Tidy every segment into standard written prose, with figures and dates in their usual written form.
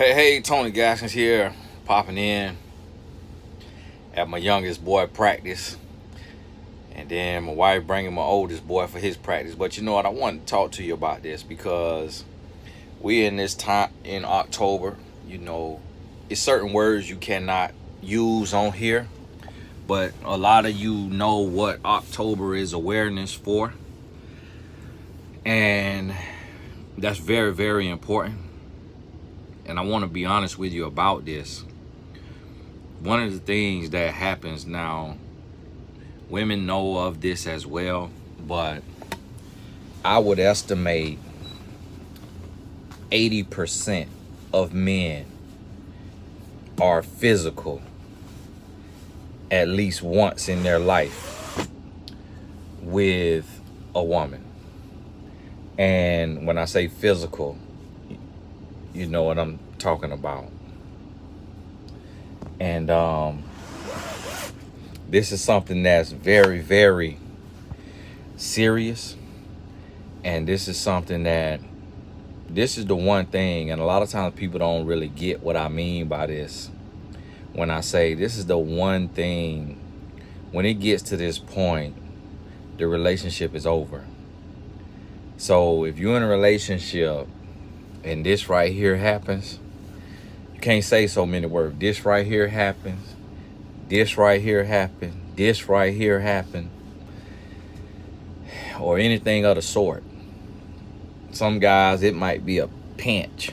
Hey, Tony Gaskins here, popping in at my youngest boy practice, and then my wife bringing my oldest boy for his practice. But you know what? I want to talk to you about this because we in this time in October. You know, it's certain words you cannot use on here, but a lot of you know what October is awareness for, and that's very, very important. And I want to be honest with you about this. One of the things that happens now, women know of this as well, but I would estimate 80% of men are physical at least once in their life with a woman. And when I say physical, you know what I'm talking about. And this is something that's very, very serious. And this is something that, this is the one thing, and a lot of times people don't really get what I mean by this. When I say this is the one thing, when it gets to this point, the relationship is over. So if you're in a relationship and this right here happens, you can't say so many words. This right here happens. This right here happened. This right here happened. Or anything of the sort. Some guys, it might be a pinch.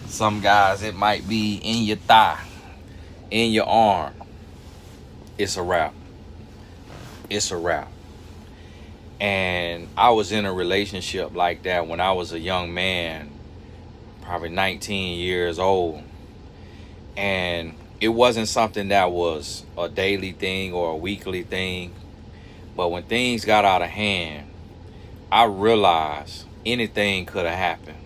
Some guys, it might be in your thigh, in your arm. It's a wrap. It's a wrap. And I was in a relationship like that when I was a young man, probably 19 years old. And it wasn't something that was a daily thing or a weekly thing. But when things got out of hand, I realized anything could have happened.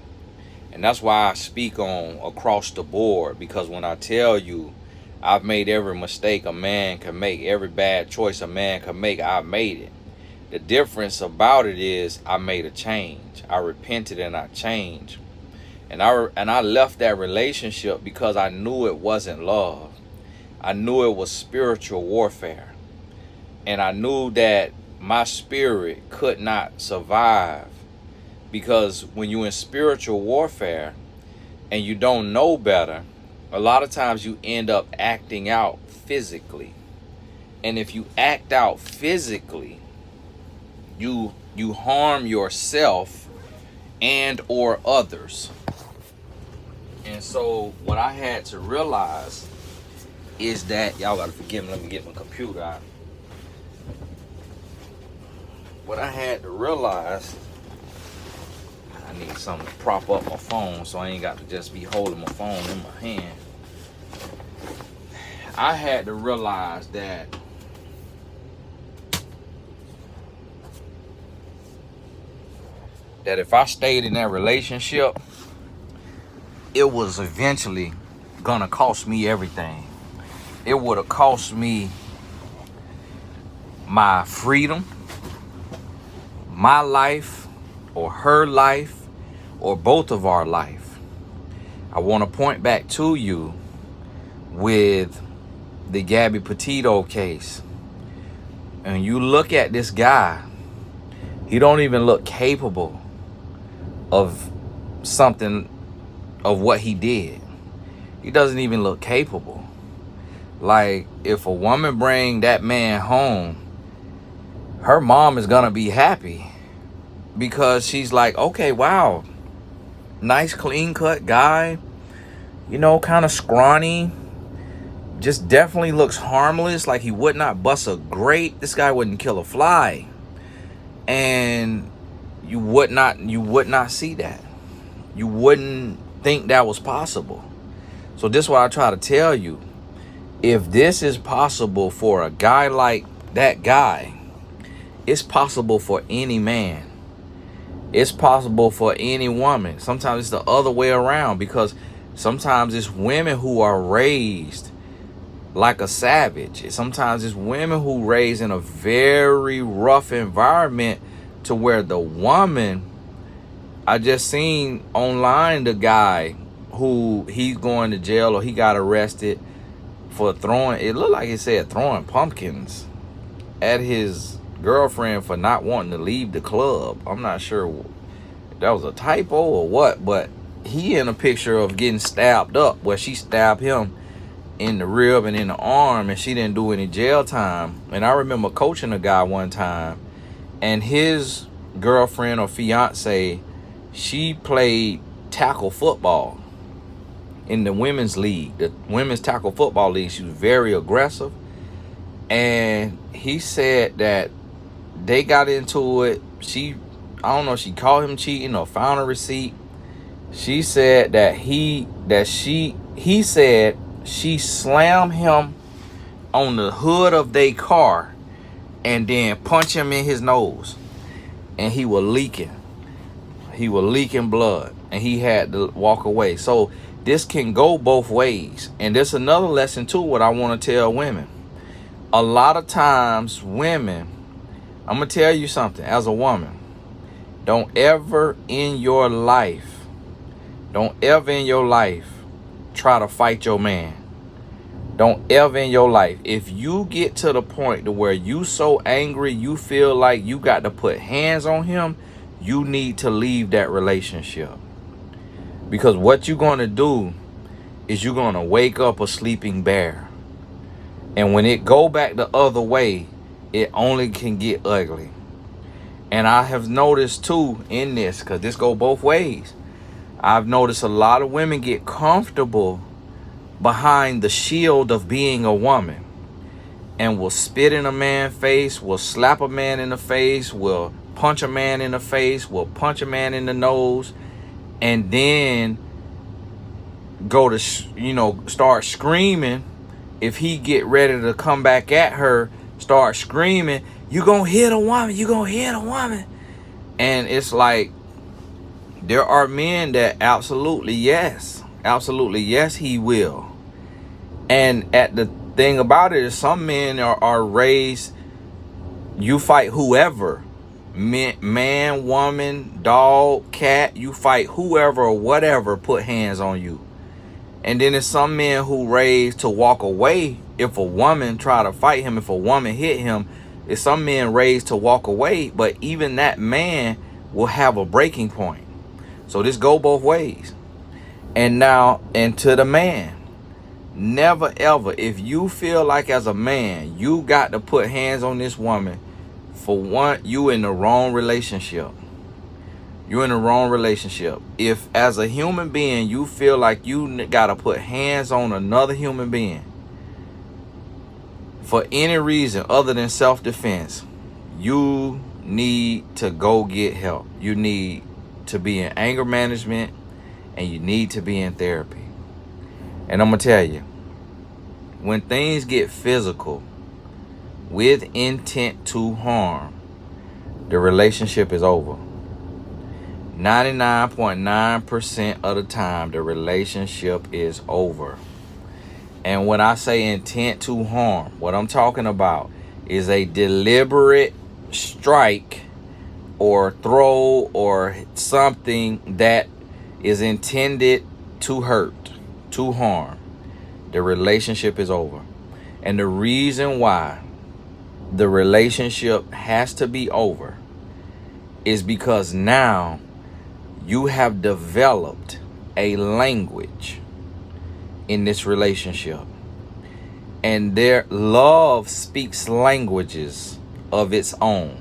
And that's why I speak on across the board, because when I tell you I've made every mistake a man can make, every bad choice a man can make, I made it. The difference about it is I made a change. I repented and I changed. And I left that relationship because I knew it wasn't love. I knew it was spiritual warfare. And I knew that my spirit could not survive, because when you're in spiritual warfare and you don't know better, a lot of times you end up acting out physically. And if you act out physically, you harm yourself and or others. And so what I had to realize is that, y'all gotta forgive me, let me get my computer out. What I had to realize, I need something to prop up my phone so I ain't got to just be holding my phone in my hand. I had to realize that if I stayed in that relationship, it was eventually gonna cost me everything. It would have cost me my freedom, my life, or her life, or both of our life. I want to point back to you with the Gabby Petito case. And you look at this guy, he don't even look capable of something of what he did. He doesn't even look capable. Like, if a woman bring that man home, her mom is gonna be happy, because she's like, okay, wow, nice clean cut guy, you know, kind of scrawny, just definitely looks harmless, like he would not bust a grape, this guy wouldn't kill a fly. And you would not see that. You wouldn't think that was possible. So this is what I try to tell you. If this is possible for a guy like that guy, it's possible for any man. It's possible for any woman. Sometimes it's the other way around, because sometimes it's women who are raised like a savage. Sometimes it's women who raised in a very rough environment, to where the woman, I just seen online the guy who he's going to jail or he got arrested for throwing, it looked like it said throwing pumpkins at his girlfriend for not wanting to leave the club. I'm not sure if that was a typo or what, but he in a picture of getting stabbed up where she stabbed him in the rib and in the arm, and she didn't do any jail time. And I remember coaching a guy one time, and his girlfriend or fiance, she played tackle football in the women's league, the women's tackle football league. She was very aggressive, and he said that they got into it. I don't know if she caught him cheating or found a receipt. She said that he said she slammed him on the hood of their car and then punched him in his nose, and he was leaking blood, and he had to walk away. So this can go both ways. And there's another lesson too, what I want to tell women. A lot of times women, I'm going to tell you something as a woman, don't ever in your life try to fight your man. Don't ever in your life. If you get to the point to where you so angry, you feel like you got to put hands on him, you need to leave that relationship. Because what you're going to do is you're going to wake up a sleeping bear. And when it go back the other way, it only can get ugly. And I have noticed too in this, because this go both ways, I've noticed a lot of women get comfortable behind the shield of being a woman and will spit in a man's face, will slap a man in the face, will punch a man in the face, will punch a man in the nose, and then go to, start screaming. If he get ready to come back at her, start screaming, you gonna hit a woman, you gonna hit a woman. And it's like, there are men that absolutely yes, he will. And at the thing about it is, some men are raised, you fight whoever, man, woman, dog, cat, you fight whoever or whatever put hands on you. And then there's some men who raised to walk away if a woman try to fight him, if a woman hit him. There's some men raised to walk away, but even that man will have a breaking point. So this go both ways. And now, and to the man, never ever, if you feel like as a man, you got to put hands on this woman, for one, you in the wrong relationship. You're in the wrong relationship. If as a human being, you feel like you got to put hands on another human being for any reason other than self-defense, you need to go get help. You need to be in anger management, and you need to be in therapy. And I'm going to tell you, when things get physical with intent to harm, the relationship is over. 99.9% of the time, the relationship is over. And when I say intent to harm, what I'm talking about is a deliberate strike or throw or something that is intended to hurt, to harm. The relationship is over. And the reason why the relationship has to be over is because now you have developed a language in this relationship, and their love speaks languages of its own,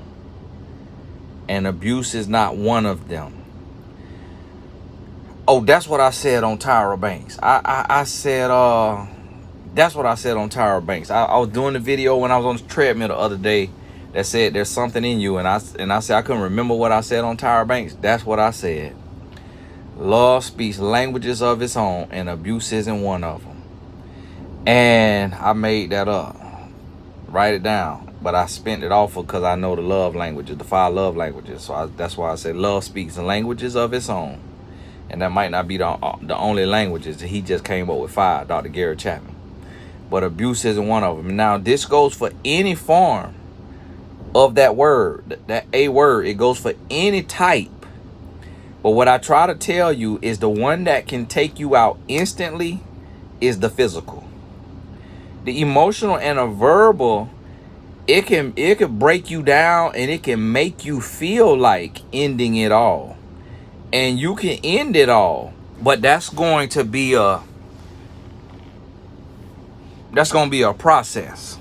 and abuse is not one of them. Oh, that's what I said on Tyra Banks. I said that's what I said on Tyra Banks. I was doing the video when I was on the treadmill the other day that said there's something in you, and I said I couldn't remember what I said on Tyra Banks. That's what I said. Love speaks languages of its own, and abuse isn't one of them. And I made that up. Write it down. But I spent it off because I know the love languages, the 5 love languages. So that's why I said love speaks languages of its own. And that might not be the only languages. He just came up with 5, Dr. Gary Chapman. But abuse isn't one of them. Now, this goes for any form of that word, that A word. It goes for any type. But what I try to tell you is the one that can take you out instantly is the physical. The emotional and a verbal, it can break you down, and it can make you feel like ending it all. And you can end it all, but that's going to be a process.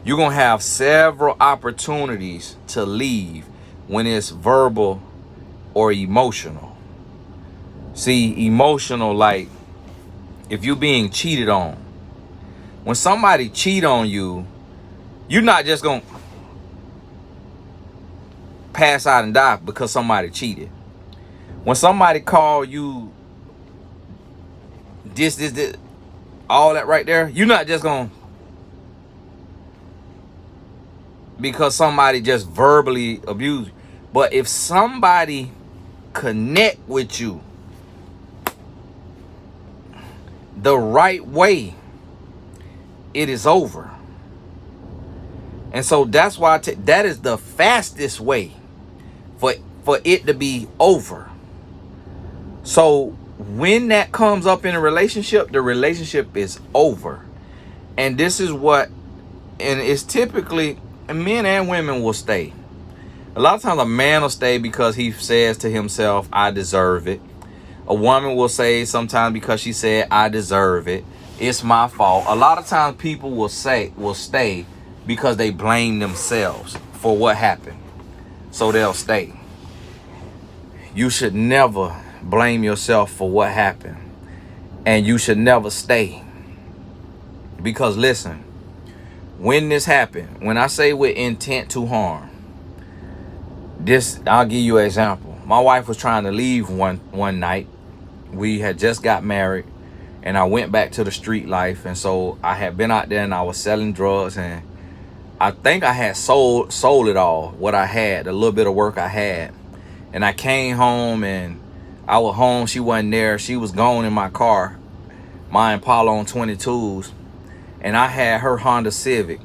You're going to have several opportunities to leave when it's verbal or emotional. See, emotional, like if you're being cheated on. When somebody cheat on you, you're not just going to pass out and die because somebody cheated. When somebody call you this, all that right there, you're not just going to, because somebody just verbally abused you. But if somebody connect with you the right way, it is over. And so that's why that is the fastest way for it to be over. So when that comes up in a relationship, the relationship is over. And this is what, and it's typically, men and women will stay. A lot of times a man will stay because he says to himself, I deserve it. A woman will say sometimes because she said, I deserve it. It's my fault. A lot of times people will stay because they blame themselves for what happened. So they'll stay. You should never blame yourself for what happened. And you should never stay. Because listen, when this happened, when I say with intent to harm, I'll give you an example. My wife was trying to leave one night. We had just got married, and I went back to the street life. And so I had been out there and I was selling drugs, and I think I had sold it all, what I had, the little bit of work I had. And I came home, and I was home. She wasn't there. She was gone in my car, my Impala on 22s, and I had her Honda Civic.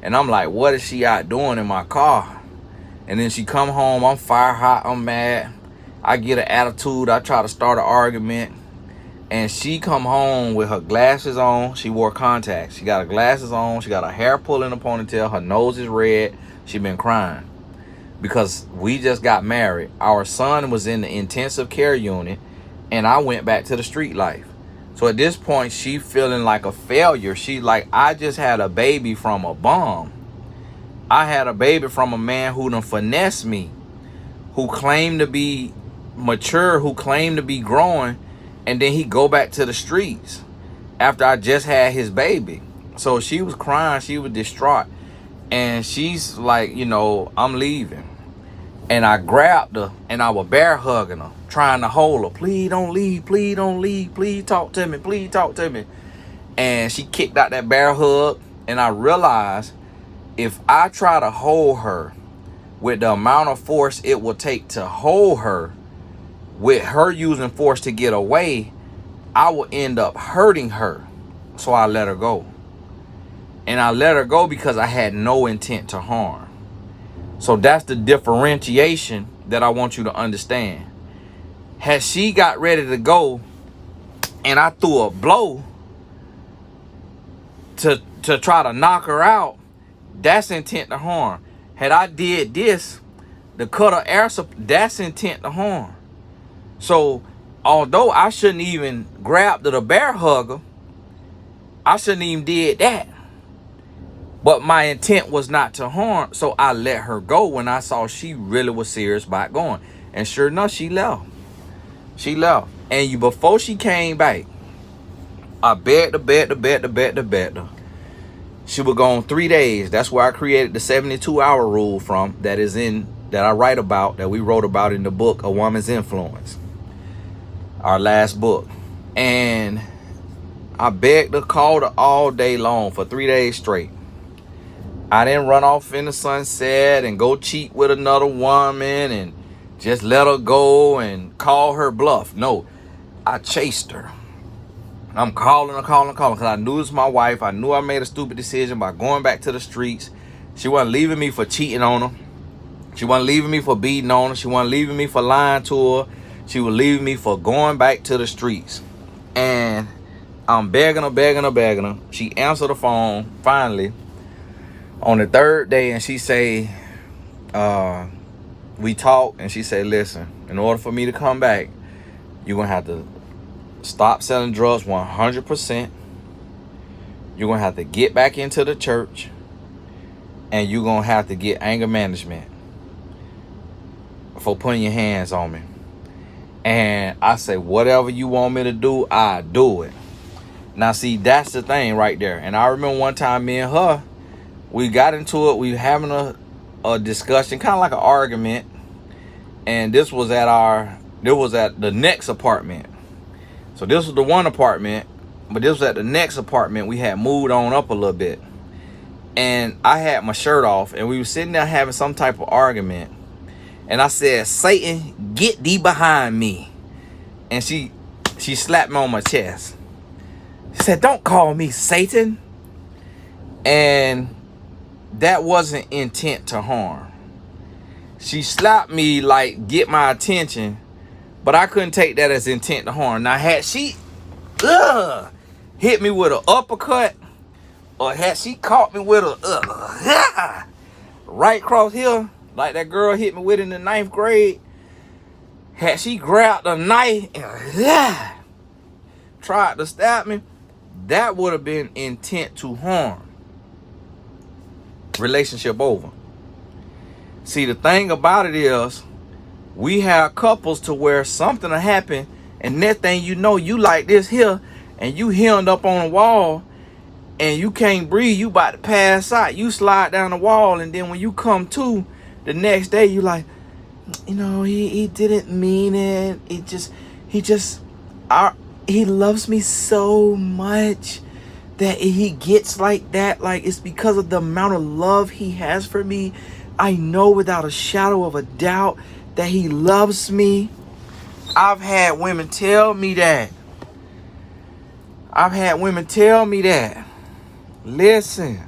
And I'm like, what is she out doing in my car? And then she come home, I'm fire hot, I'm mad. I get an attitude, I try to start an argument. And she come home with her glasses on. She wore contacts. She got her glasses on. She got her hair pulled in a ponytail. Her nose is red. She been crying. Because we just got married. Our son was in the intensive care unit. And I went back to the street life. So at this point, she feeling like a failure. She like, I just had a baby from a bum. I had a baby from a man who done finessed me, who claimed to be mature, who claimed to be growing, and then he go back to the streets after I just had his baby. So she was crying, she was distraught, and she's like, I'm leaving. And I grabbed her, and I was bear hugging her, trying to hold her. Please don't leave, please don't leave, please talk to me, please talk to me. And she kicked out that bear hug, and I realized, if I try to hold her with the amount of force it will take to hold her, with her using force to get away, I will end up hurting her. So I let her go. And I let her go because I had no intent to harm. So that's the differentiation that I want you to understand. Had she got ready to go and I threw a blow to try to knock her out, that's intent to harm. Had I did this, the cut of air, that's intent to harm. So although I shouldn't even grab the bear hugger, I shouldn't even did that. But my intent was not to harm, so I let her go when I saw she really was serious about going. And sure enough, she left. She left. And before she came back, I begged her. She was gone 3 days. That's where I created the 72-hour rule from, that I write about, that we wrote about in the book, A Woman's Influence, our last book. And I begged her, called her all day long for 3 days straight. I didn't run off in the sunset and go cheat with another woman and just let her go and call her bluff. No, I chased her. I'm calling because I knew it was my wife. I knew I made a stupid decision by going back to the streets. She wasn't leaving me for cheating on her. She wasn't leaving me for beating on her. She wasn't leaving me for lying to her. She would leave me for going back to the streets. And I'm begging her. She answered the phone finally on the third day, and she say, we talked, and she said, listen, in order for me to come back, you're going to have to stop selling drugs 100%. You're going to have to get back into the church, and you're going to have to get anger management for putting your hands on me. And I say, whatever you want me to do, I do it. Now, see, that's the thing right there. And I remember one time me and her, we got into it. We were having a discussion, kind of like an argument. And this was at the next apartment. So this was the one apartment, but this was at the next apartment. We had moved on up a little bit. And I had my shirt off, and we were sitting there having some type of argument. And I said, Satan, get thee behind me. And she slapped me on my chest. She said, don't call me Satan. And that wasn't intent to harm. She slapped me like get my attention, but I couldn't take that as intent to harm. Now, had she hit me with an uppercut, or had she caught me with a right across here, like that girl hit me with in the 9th grade, had she grabbed a knife and tried to stab me, that would have been intent to harm. Relationship over. See, the thing about it is, we have couples to where something will happen, and next thing you know, you like this here, and you hemmed up on a wall, and you can't breathe, you about to pass out. You slide down the wall, and then when you come to, the next day, you like, he didn't mean it. He loves me so much that he gets like that. Like, it's because of the amount of love he has for me. I know without a shadow of a doubt that he loves me. I've had women tell me that. Listen,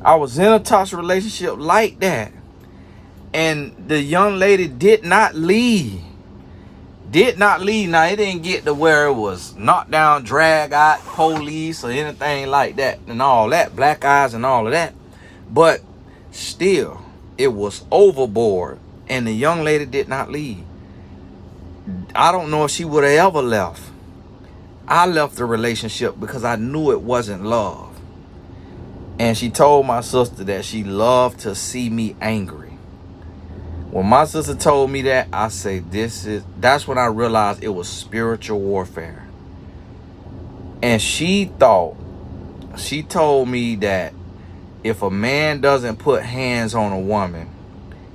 I was in a toxic relationship like that, and the young lady did not leave. Now, it didn't get to where it was knocked down, drag out, police, or anything like that, and all that, black eyes and all of that. But still, it was overboard, and the young lady did not leave. I don't know if she would have ever left. I left the relationship because I knew it wasn't love. And she told my sister that she loved to see me angry. When my sister told me that, I say, that's when I realized it was spiritual warfare. And she told me that if a man doesn't put hands on a woman,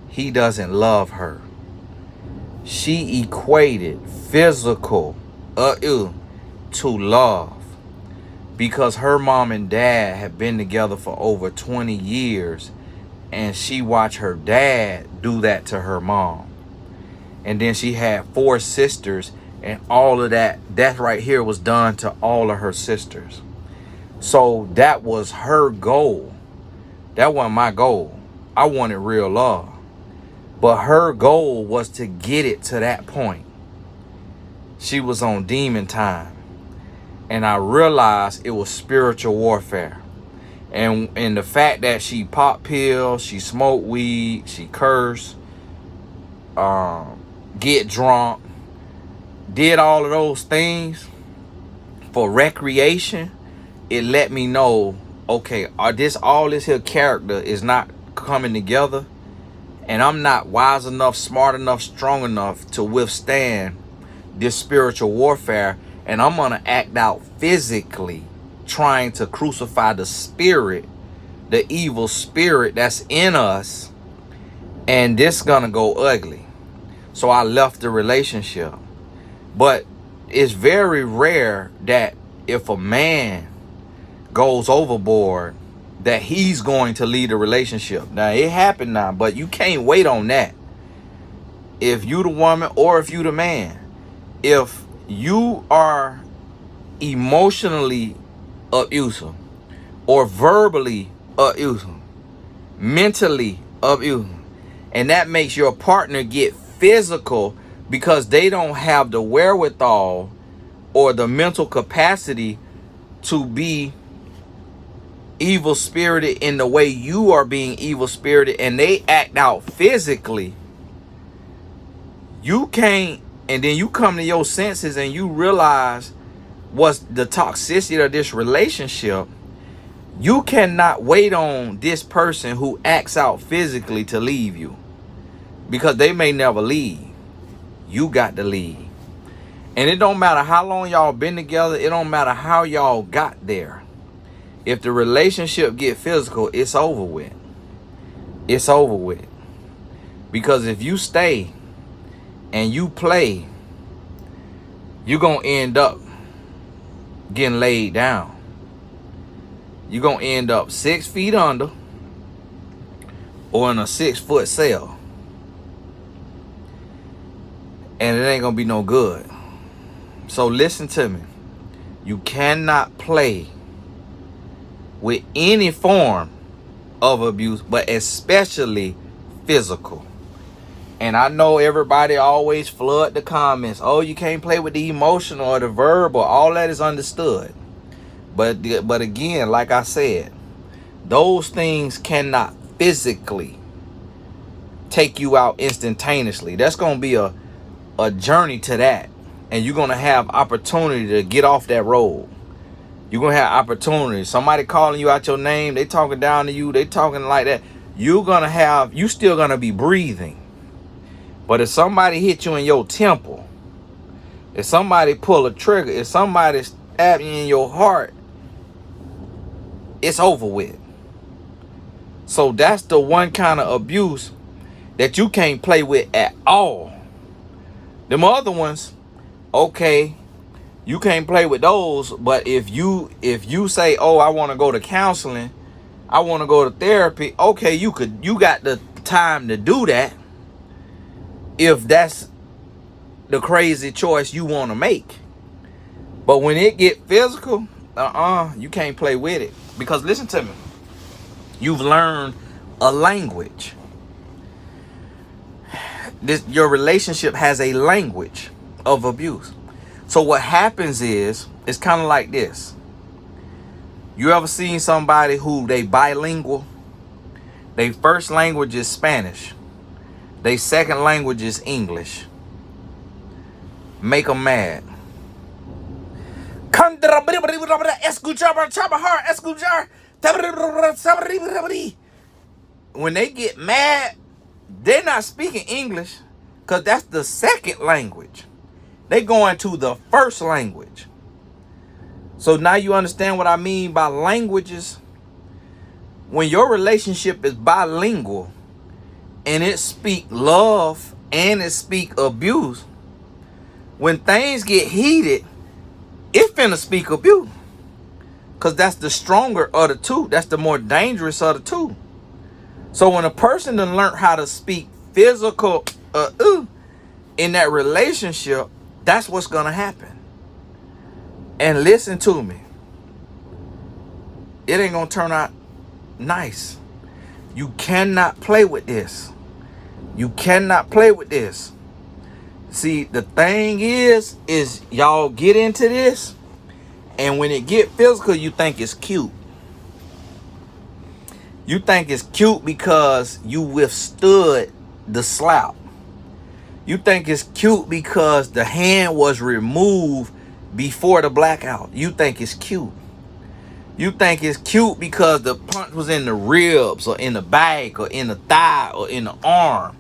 he doesn't love her. She equated physical to love, because her mom and dad had been together for over 20 years, and she watched her dad do that to her mom. And then she had 4 sisters, and all of that right here was done to all of her sisters. So that was her goal. That wasn't my goal. I wanted real love. But her goal was to get it to that point. She was on demon time. And I realized it was spiritual warfare. And the fact that she popped pills, she smoked weed, she cursed, get drunk, did all of those things for recreation, it let me know, okay, all this here character is not coming together, and I'm not wise enough, smart enough, strong enough to withstand this spiritual warfare, and I'm gonna act out physically trying to crucify the spirit, the evil spirit that's in us, and this gonna go ugly. So I left the relationship. But it's very rare that if a man goes overboard, that he's going to lead a relationship. Now, it happened now, but you can't wait on that. If you the woman or if you the man, if you are emotionally abusive or verbally abusive, mentally abusive, and that makes your partner get physical because they don't have the wherewithal or the mental capacity to be evil spirited in the way you are being evil spirited, and they act out physically. You can't, and then you come to your senses and you realize what's the toxicity of this relationship. You cannot wait on this person who acts out physically to leave you, because they may never leave. You got to leave. And it don't matter how long y'all been together. It don't matter how y'all got there. If the relationship get physical, it's over with. It's over with. Because if you stay and you play, you're going to end up getting laid down. You're going to end up 6 feet under or in a 6-foot cell. And it ain't going to be no good. So listen to me. You cannot play with any form of abuse, but especially physical. And I know everybody always flood the comments. Oh, you can't play with the emotional or the verbal. All that is understood. But again, like I said, those things cannot physically take you out instantaneously. That's going to be a journey to that. And you're going to have opportunity to get off that road. You're going to have opportunity. Somebody calling you out your name. They talking down to you. They talking like that. You still going to be breathing. But if somebody hit you in your temple, if somebody pull a trigger, if somebody stab you in your heart, it's over with. So that's the one kind of abuse that you can't play with at all. Them other ones, okay, you can't play with those. But if you say, oh, I want to go to counseling, I want to go to therapy, okay, you got the time to do that if that's the crazy choice you want to make. But when it get physical, you can't play with it. Because listen to me, you've learned a language. Your relationship has a language of abuse. So what happens is, it's kind of like this. You ever seen somebody who they bilingual? Their first language is Spanish. Their second language is English. Make them mad. When they get mad, they're not speaking English, because that's the second language. They go into the first language. So now you understand what I mean by languages. When your relationship is bilingual and it speak love and it speak abuse, when things get heated, it finna speak abuse. Because that's the stronger of the two. That's the more dangerous of the two. So when a person done learn how to speak physical in that relationship, that's what's going to happen. And listen to me. It ain't going to turn out nice. You cannot play with this. You cannot play with this. See, the thing is y'all get into this, and when it get physical, you think it's cute. You think it's cute because you withstood the slap. You think it's cute because the hand was removed before the blackout. You think it's cute. You think it's cute because the punch was in the ribs or in the back or in the thigh or in the arm.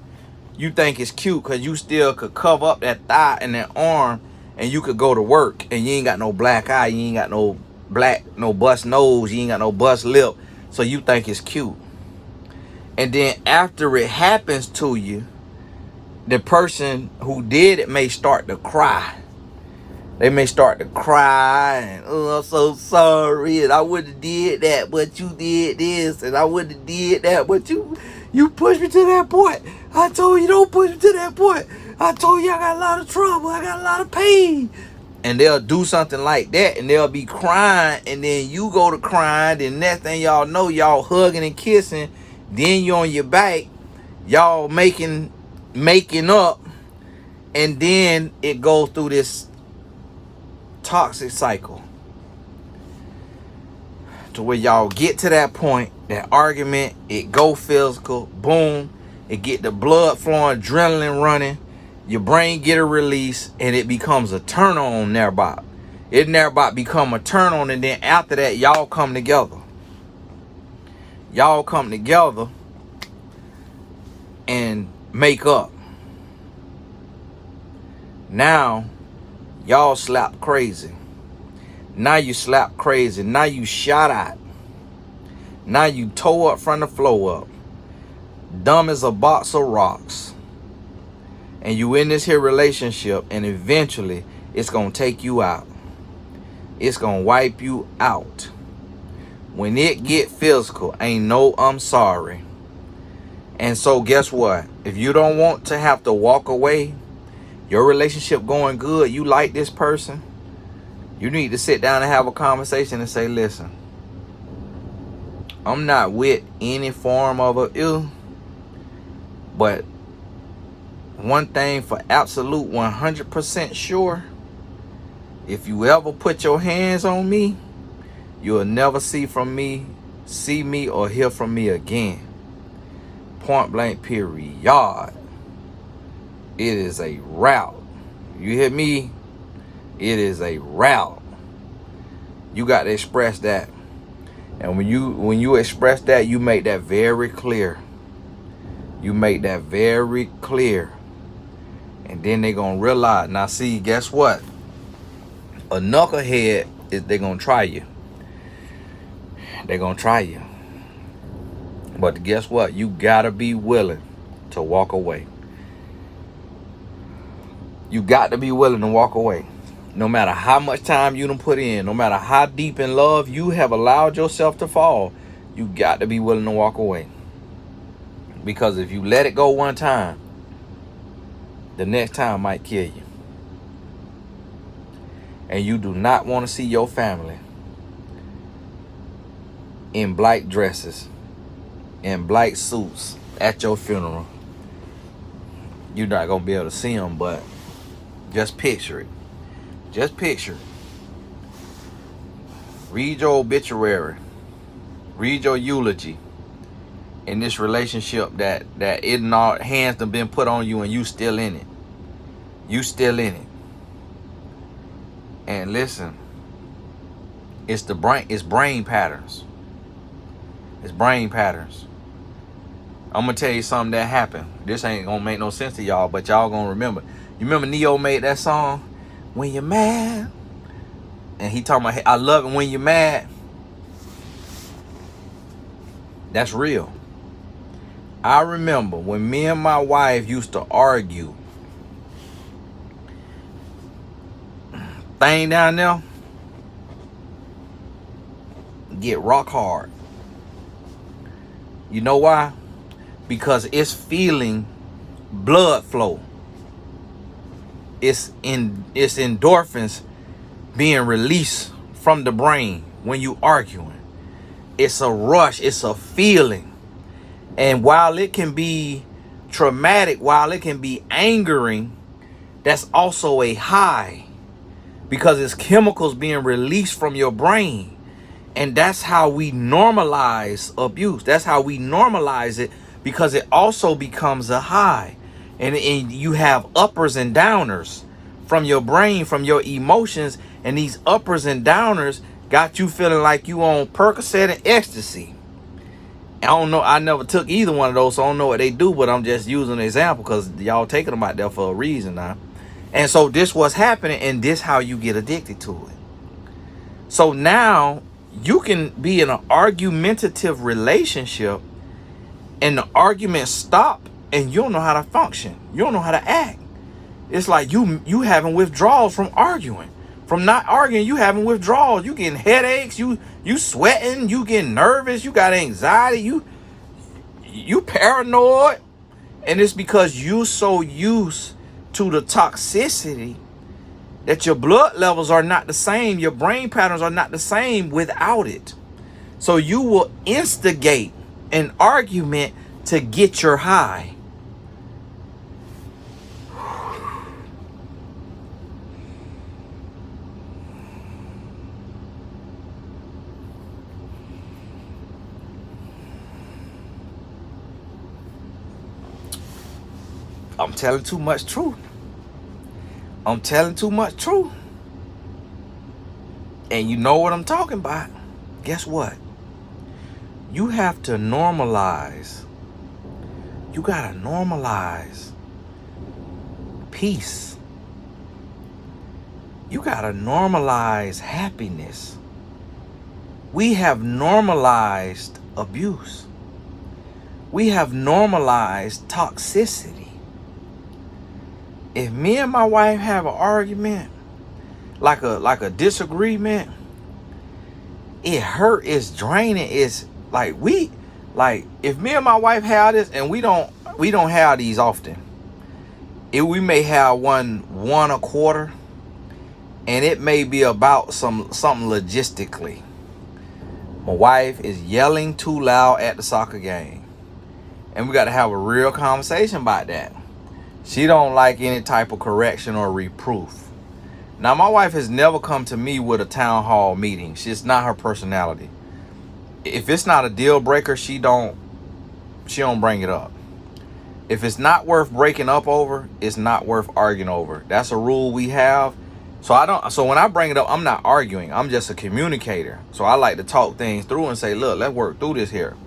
You think it's cute because you still could cover up that thigh and that arm, and you could go to work and you ain't got no black eye, you ain't got no bust nose, you ain't got no bust lip. So you think it's cute. And then after it happens to you, the person who did it may start to cry. They may start to cry and, oh, I'm so sorry, and I wouldn't have did that, but you did this, and I wouldn't have did that, but you pushed me to that point. I told you don't push me to that point. I told you I got a lot of trouble, I got a lot of pain. And they'll do something like that, and they'll be crying, and then you go to crying, then next thing y'all know, y'all hugging and kissing, then you on your back, y'all making up, And then it goes through this toxic cycle to where y'all get to that point, that argument, it go physical, boom, it get the blood flowing, adrenaline running, your brain get a release, and it becomes a turn on thereby. It thereby become a turn on, and then after that, y'all come together. Y'all come together and make up. Now, y'all slap crazy. Now you slap crazy. Now you shot out. Now you toe up from the floor up. Dumb as a box of rocks. And you in this here relationship, and eventually it's going to take you out. It's going to wipe you out. When it get physical, ain't no I'm sorry. And so guess what? If you don't want to have to walk away, your relationship going good, you like this person, you need to sit down and have a conversation and say, listen, I'm not with any form of a ill, but one thing for absolute 100% sure, if you ever put your hands on me, you'll never see me or hear from me again. Point blank period. It is a route. You hear me? It is a route. You got to express that. And when you express that, you make that very clear. You make that very clear. And then they're going to realize. Now see, guess what? A knucklehead, they're going to try you. They're going to try you. But guess what? You got to be willing to walk away. You got to be willing to walk away. No matter how much time you done put in, no matter how deep in love you have allowed yourself to fall, you got to be willing to walk away. Because if you let it go one time, the next time might kill you. And you do not want to see your family in black dresses, in black suits at your funeral. You're not going to be able to see them, but just picture it. Just picture it. Read your obituary. Read your eulogy in this relationship that hands have been put on you and you still in it. You still in it. And listen, it's brain patterns. It's brain patterns. I'm gonna tell you something that happened. This ain't gonna make no sense to y'all, but y'all gonna remember. You remember Neo made that song, When You're Mad? And he talking about, I love it when you're mad. That's real. I remember when me and my wife used to argue. Thing down there get rock hard. You know why? Because it's feeling blood flow. It's endorphins being released from the brain when you arguing. It's a rush. It's a feeling. And while it can be traumatic, while it can be angering, that's also a high. Because it's chemicals being released from your brain. And that's how we normalize abuse. That's how we normalize it, because it also becomes a high. And you have uppers and downers from your brain, from your emotions. And these uppers and downers got you feeling like you on Percocet and ecstasy. I don't know. I never took either one of those, so I don't know what they do. But I'm just using an example because y'all taking them out there for a reason now. And so this was happening, and this how you get addicted to it. So now you can be in an argumentative relationship and the argument stop and you don't know how to function. You don't know how to act. It's like you having withdrawals from arguing. From not arguing, you having withdrawals. You getting headaches, you sweating, you getting nervous, you got anxiety, you paranoid. And it's because you so used to the toxicity that your blood levels are not the same. Your brain patterns are not the same without it. So you will instigate an argument to get your high. I'm telling too much truth. I'm telling too much truth. And you know what I'm talking about. Guess what? You have to normalize. You gotta normalize peace. You gotta normalize happiness. We have normalized abuse. We have normalized toxicity. If me and my wife have an argument, like a disagreement, it hurt, it's draining, it's like if me and my wife have this, and we don't have these often. We may have one a quarter, and it may be about something logistically. My wife is yelling too loud at the soccer game, and we got to have a real conversation about that. She don't like any type of correction or reproof. Now, my wife has never come to me with a town hall meeting. It's not her personality. If it's not a deal breaker, she don't bring it up. If it's not worth breaking up over, it's not worth arguing over. That's a rule we have. So when I bring it up, I'm not arguing. I'm just a communicator. So I like to talk things through and say, look, let's work through this here.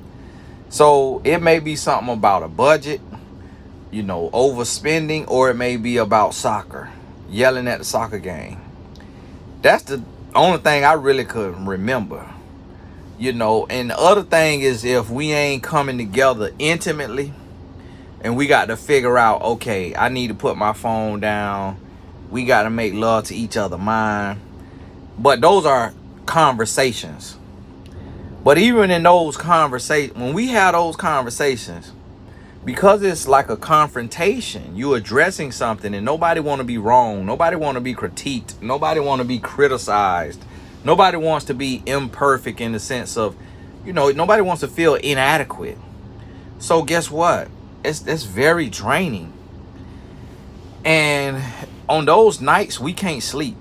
So it may be something about a budget, overspending, or it may be about soccer, yelling at the soccer game. That's the only thing I really could remember. And the other thing is, if we ain't coming together intimately and we got to figure out, okay, I need to put my phone down. We got to make love to each other mind. But those are conversations. But even in those conversations, when we have those conversations, because it's like a confrontation, you addressing something, and nobody want to be wrong. Nobody want to be critiqued. Nobody want to be criticized. Nobody wants to be imperfect in the sense of, nobody wants to feel inadequate. So guess what? It's very draining. And on those nights, we can't sleep.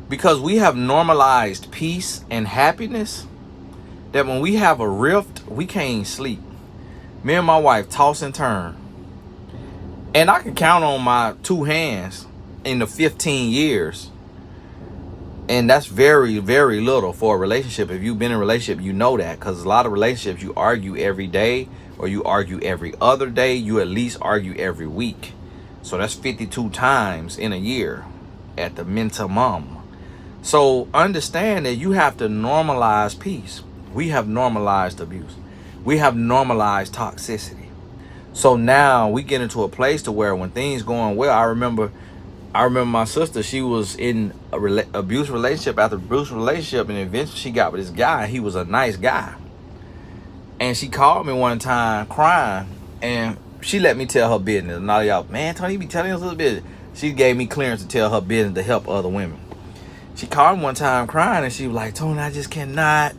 Because we have normalized peace and happiness, that when we have a rift, we can't sleep. Me and my wife toss and turn. And I can count on my two hands in the 15 years. And that's very, very little for a relationship. If you've been in a relationship, you know that. Because a lot of relationships, you argue every day, or you argue every other day. You at least argue every week. So that's 52 times in a year at the minimum. So understand that you have to normalize peace. We have normalized abuse. We have normalized toxicity. So now we get into a place to where when things going well, I remember my sister, she was in a abuse relationship after abuse relationship, and eventually she got with this guy. He was a nice guy. And she called me one time crying, and she let me tell her business. And all y'all, man, Tony, you be telling us a little bit. She gave me clearance to tell her business to help other women. She called me one time crying, and she was like, Tony, I just cannot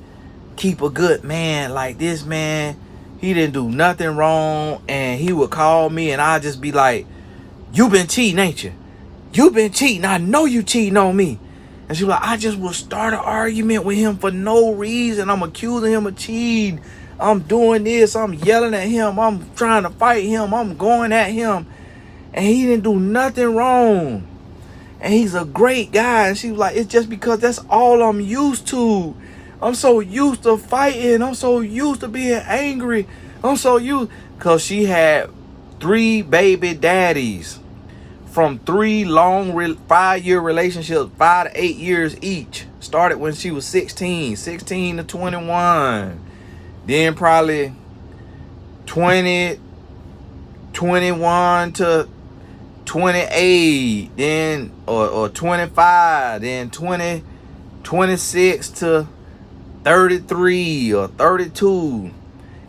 keep a good man like this, man. He didn't do nothing wrong, and he would call me, and I'd just be like, you been cheating, ain't you? You been cheating. I know you cheating on me. And she was like, I just will start an argument with him for no reason. I'm accusing him of cheating. I'm doing this. I'm yelling at him. I'm trying to fight him. I'm going at him. And he didn't do nothing wrong. And he's a great guy. And she was like, it's just because that's all I'm used to. I'm so used to fighting. I'm so used to being angry. I'm so used. Because she had 3 baby daddies from 3 long 5-year relationships, 5 to 8 years each. Started when she was 16 to 21. Then probably 20, 21 to 28, then or 25, then 26 to 33 or 32.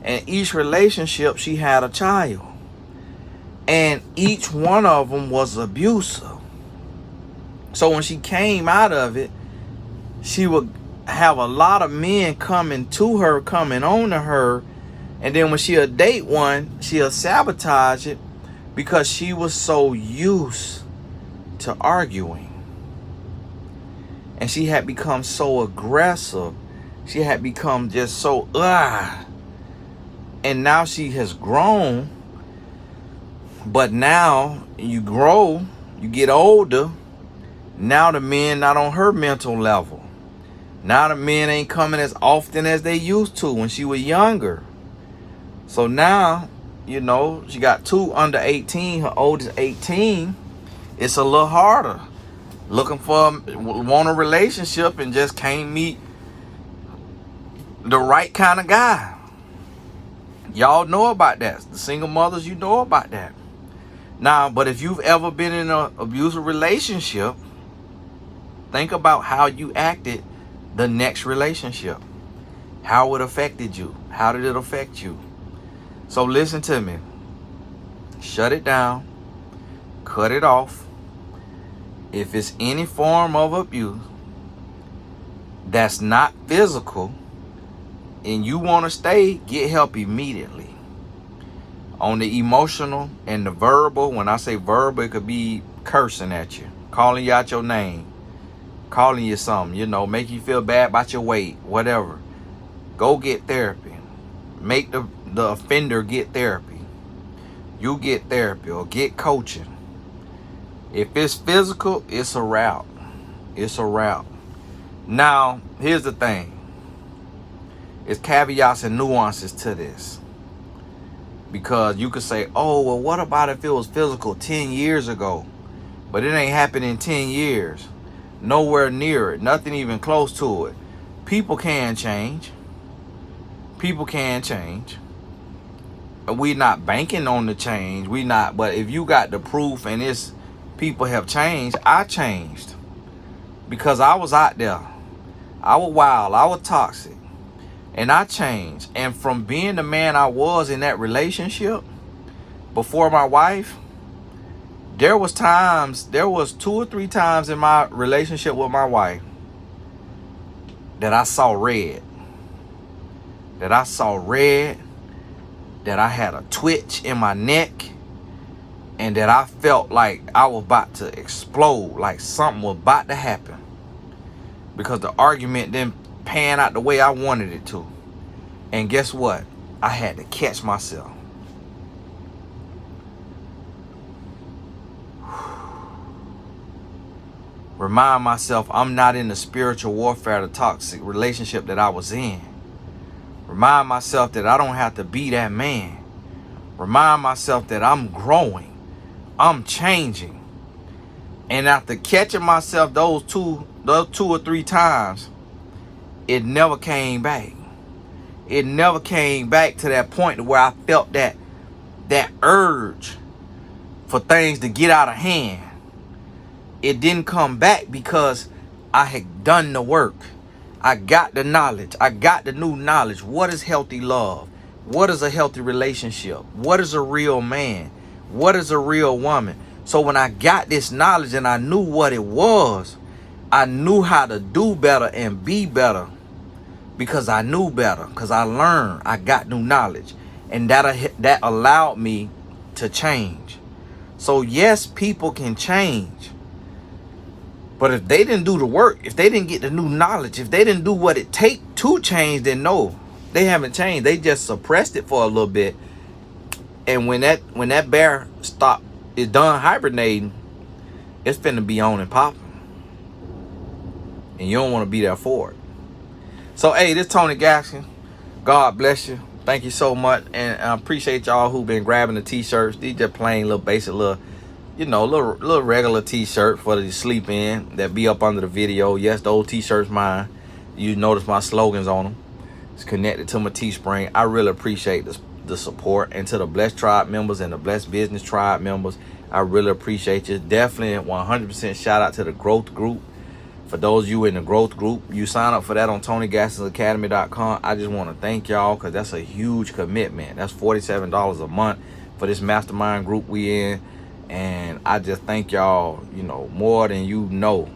And each relationship, she had a child. And each one of them was abusive. So when she came out of it, she would have a lot of men coming on to her. And then when she'll date one, she'll sabotage it because she was so used to arguing. And she had become so aggressive. She had become just so, And now she has grown. But now you grow, you get older. Now the men not on her mental level. Now the men ain't coming as often as they used to when she was younger. So now, you know, she got 2 under 18. Her oldest 18. It's a little harder. Looking for, want a relationship and just can't meet the right kind of guy. Y'all know about that. The single mothers, you know about that. Now, but if you've ever been in an abusive relationship, think about how you acted the next relationship. How it affected you. How did it affect you? So listen to me. Shut it down. Cut it off. If it's any form of abuse that's not physical and you want to stay, get help immediately. On the emotional and the verbal, when I say verbal, it could be cursing at you, calling you out your name, calling you something, you know, make you feel bad about your weight, whatever. Go get therapy. Make the offender get therapy. You get therapy or get coaching. If it's physical, it's a route. It's a route. Now, here's the thing. It's caveats and nuances to this. Because you could say, oh, well, what about if it was physical 10 years ago? But it ain't happened in 10 years. Nowhere near it. Nothing even close to it. People can change. People can change. We not banking on the change. We not. But if you got the proof and it's people have changed, I changed. Because I was out there. I was wild. I was toxic. And I changed. And from being the man I was in that relationship before my wife, there was 2 or 3 times in my relationship with my wife that I saw red. That I saw red. That I had a twitch in my neck. And that I felt like I was about to explode. Like something was about to happen. Because the argument didn't pan out the way I wanted it to. And guess what? I had to catch myself. Remind myself I'm not in the spiritual warfare, the toxic relationship that I was in. Remind myself that I don't have to be that man. Remind myself that I'm growing. I'm changing. And after catching myself those two or three times, it never came back. It never came back to that point where I felt that urge for things to get out of hand. It didn't come back because I had done the work. I got the knowledge. I got the new knowledge. What is healthy love? What is a healthy relationship? What is a real man? What is a real woman? So when I got this knowledge and I knew what it was, I knew how to do better and be better. Because I knew better, because I learned, I got new knowledge. And that allowed me to change. So yes, people can change. But if they didn't do the work, if they didn't get the new knowledge, if they didn't do what it takes to change, then no, they haven't changed. They just suppressed it for a little bit. And when that bear is done hibernating, it's finna be on and popping. And you don't want to be there for it. So, hey, this Tony Gaskin. God bless you. Thank you so much. And I appreciate y'all who've been grabbing the t-shirts. These just plain little basic little, little regular t-shirt for the sleep in that be up under the video. Yes, the old t-shirts mine. You notice my slogans on them. It's connected to my Teespring. I really appreciate the support. And to the Blessed Tribe members and the Blessed Business Tribe members, I really appreciate you. Definitely 100% shout out to the growth group. For those of you in the growth group, you sign up for that on TonyGaskinsAcademy.com. I just want to thank y'all because that's a huge commitment. That's $47 a month for this mastermind group we in. And I just thank y'all, more than you know.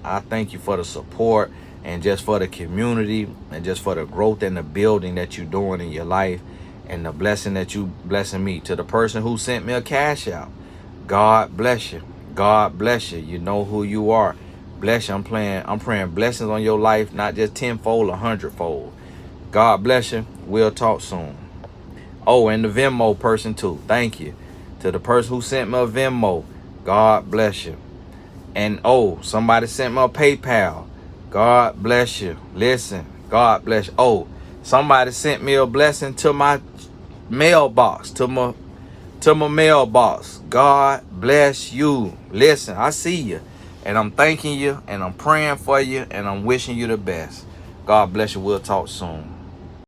I thank you for the support and just for the community and just for the growth and the building that you're doing in your life and the blessing that you blessing me. To the person who sent me a cash out, God bless you. God bless you. You know who you are. Bless you. I'm praying blessings on your life, not just 10-fold, 100-fold. God bless you. We'll talk soon. Oh, and the Venmo person too. Thank you. To the person who sent me a Venmo, God bless you. And oh, somebody sent me a PayPal. God bless you. Listen, God bless you. Oh, somebody sent me a blessing to my mailbox, to my mailbox. God bless you. Listen, I see you. And I'm thanking you, and I'm praying for you, and I'm wishing you the best. God bless you. We'll talk soon.